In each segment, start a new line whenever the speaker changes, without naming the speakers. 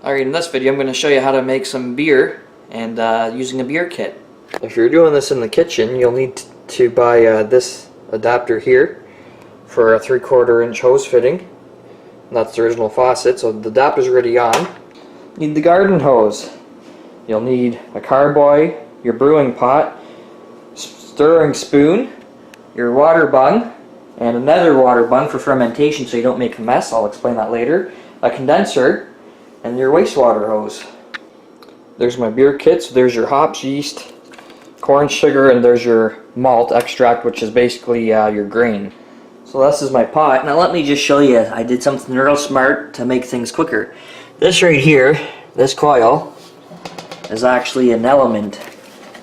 Alright, in this video I'm going to show you how to make some beer and using a beer kit. If you're doing this in the kitchen, you'll need to buy this adapter here for a 3/4 inch hose fitting. And that's the original faucet, so the adapter's already on. You need the garden hose. You'll need a carboy, your brewing pot, stirring spoon, your water bung, and another water bung for fermentation so you don't make a mess. I'll explain that later. A condenser, and your wastewater hose. There's my beer kit. So there's your hops, yeast, corn sugar, and there's your malt extract, which is basically your grain. So this is my pot. Now let me just show you, I did something real smart to make things quicker. This right here, this coil, is actually an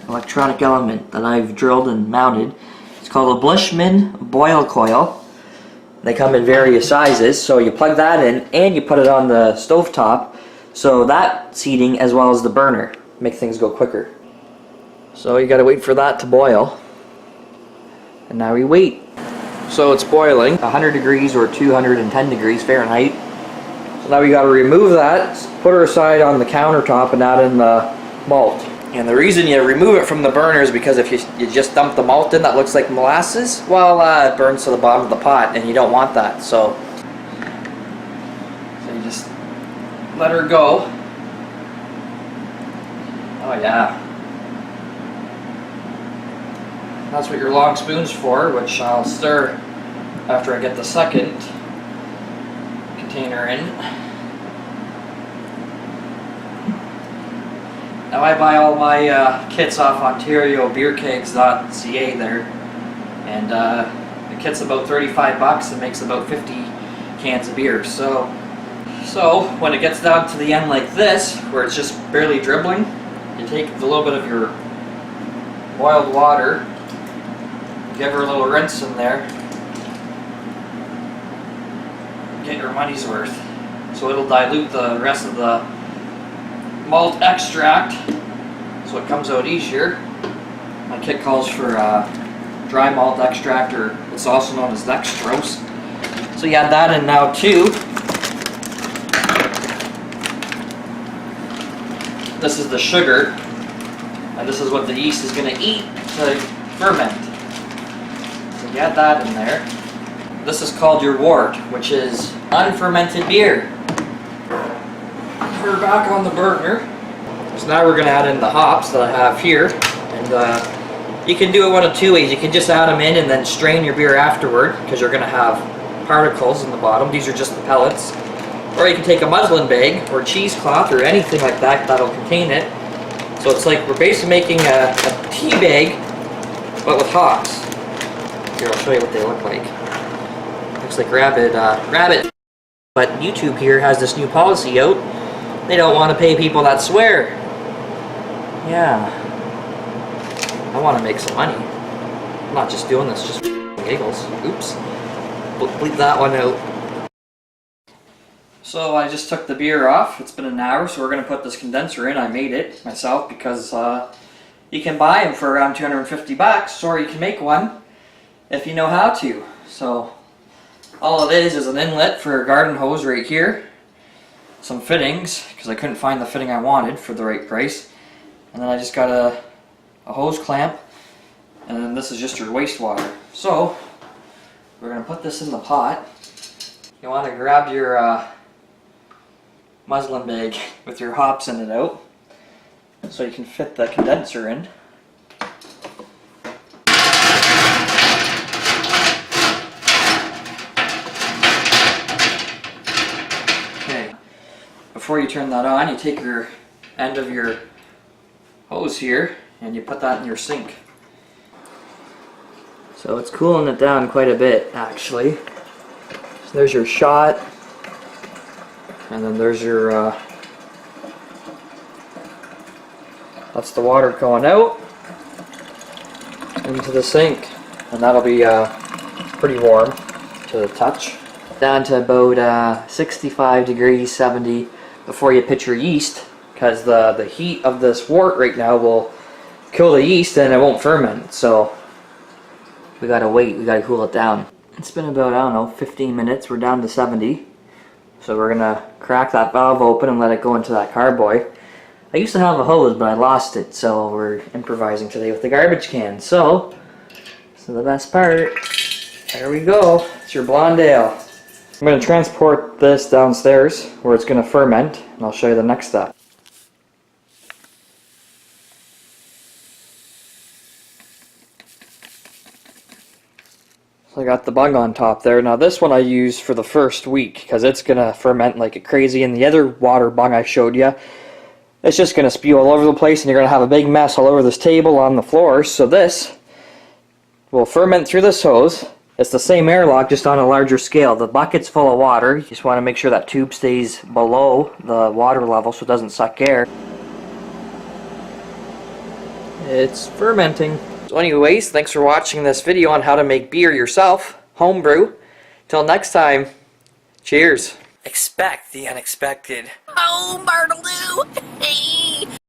electronic element that I've drilled and mounted. It's called a Bushman boil coil. They come in various sizes, so you plug that in and you put it on the stovetop, so that's heating as well as the burner. Make things go quicker. So you gotta wait for that to boil. And now we wait. So it's boiling, 100 degrees or 210 degrees Fahrenheit. So now we gotta remove that, put her aside on the countertop and add in the malt. And the reason you remove it from the burner is because if you just dump the malt in that looks like molasses, well, it burns to the bottom of the pot and you don't want that. So you just let her go. Oh yeah. That's what your long spoon's for, which I'll stir after I get the second container in. Now I buy all my kits off OntarioBeerKegs.ca there, and the kit's about 35 bucks and makes about 50 cans of beer. So when it gets down to the end like this, where it's just barely dribbling, you take a little bit of your boiled water, give her a little rinse in there, get your money's worth. So it'll dilute the rest of the malt extract, so it comes out easier. My kit calls for dry malt extract, or it's also known as dextrose. So you add that in now too. This is the sugar, and this is what the yeast is going to eat to ferment. So you add that in there. This is called your wort, which is unfermented beer. We're back on the burner. So now we're going to add in the hops that I have here, and you can do it one of two ways. You can just add them in and then strain your beer afterward, because you're going to have particles in the bottom. These are just the pellets. Or you can take a muslin bag or cheesecloth or anything like that that'll contain it. So it's like we're basically making a tea bag, but with hops. Here, I'll show you what they look like. Looks like rabbit. But YouTube here has this new policy out. They don't want to pay people that swear. Yeah. I want to make some money. I'm not just doing this just for giggles. Oops. Bleep that one out. So I just took the beer off. It's been an hour, so we're going to put this condenser in. I made it myself because you can buy them for around 250 bucks, or you can make one if you know how to. So all it is an inlet for a garden hose right here. Some fittings, because I couldn't find the fitting I wanted for the right price. And then I just got a hose clamp, and then this is just your wastewater. So we're going to put this in the pot. You want to grab your muslin bag with your hops in it out, so you can fit the condenser in. Okay, before you turn that on, you take your end of your hose here and you put that in your sink. So it's cooling it down quite a bit, actually. So there's your shot, and then there's your that's the water going out into the sink, and that'll be pretty warm to the touch. Down to about 65 degrees, 70 before you put your yeast, because the heat of this wort right now will kill the yeast and it won't ferment. So we gotta wait, we gotta cool it down. It's been about, I don't know, 15 minutes. We're down to 70. So we're gonna crack that valve open and let it go into that carboy. I used to have a hose, but I lost it, so we're improvising today with the garbage can. So the best part, there we go. It's your blonde ale. I'm gonna transport this downstairs where it's gonna ferment, and I'll show you the next step. So I got the bung on top there. Now this one I use for the first week because it's going to ferment like crazy, and the other water bung I showed you, it's just going to spew all over the place and you're going to have a big mess all over this table on the floor. So this will ferment through this hose. It's the same airlock, just on a larger scale. The bucket's full of water. You just want to make sure that tube stays below the water level so it doesn't suck air. It's fermenting. So anyways, thanks for watching this video on how to make beer yourself, homebrew. Till next time, cheers. Expect the unexpected. Oh, Bartlett!